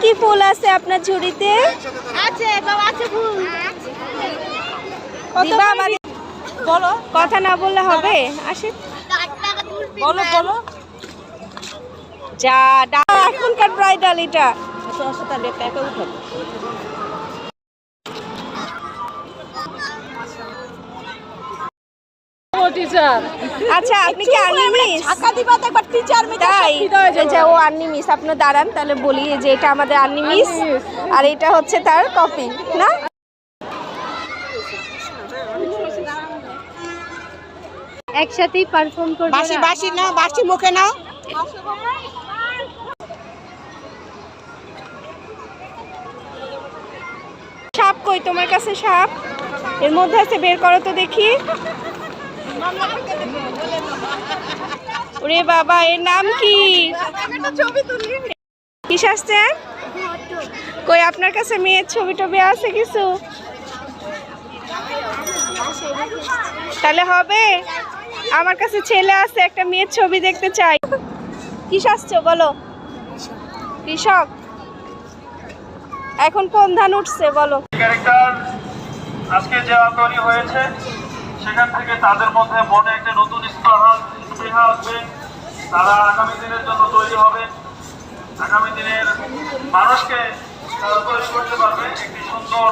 কি ফুল আছে আপনার ঝুড়িতে? আছে, সব আছে ফুল। দিবা আমাদের বলো, কথা না বললে হবে? আসে বলো বলো। যা এখনকার ব্রাইডাল এটা। আসো আসো, তাহলে একটা একা উঠো। ও টিচার, আচ্ছা আপনি কি আর্নি মিস? ঢাকা দিবা তো একবার টিচার মিস। তাই যে ও আর্নি মিস, আপনি দাঁড়ান তাহলে বলি যে এটা আমাদের আর্নি মিস আর এটা হচ্ছে তার কপি না। একসাথেই পারফর্ম করব। বাসি বাসি না, বাসি মুখে নাও। সাপ কই তোমার কাছে? সাপ এর মধ্যে আছে, বের করো তো দেখি। ওরে বাবা, এর নাম কি? কি আসছে? কই আপনার কাছে মেয়ের ছবি টবি আছে কিছু? তাহলে হবে, আমার কাছে ছেলে আছে, একটা মেয়ের ছবি দেখতে চাই। কি আসছো বলো? কৃষক। এখন কোন ধান উঠছে বলো? ক্যারেক্টার আজকে যে তৈরি হয়েছে সেখান থেকে তাদের মধ্যে মনে একটা নতুন স্পৃহা আসবে। তারা আগামী দিনের জন্য তৈরি হবে, আগামী দিনের মানুষকে তারা তৈরি করতে পারবে একটি সুন্দর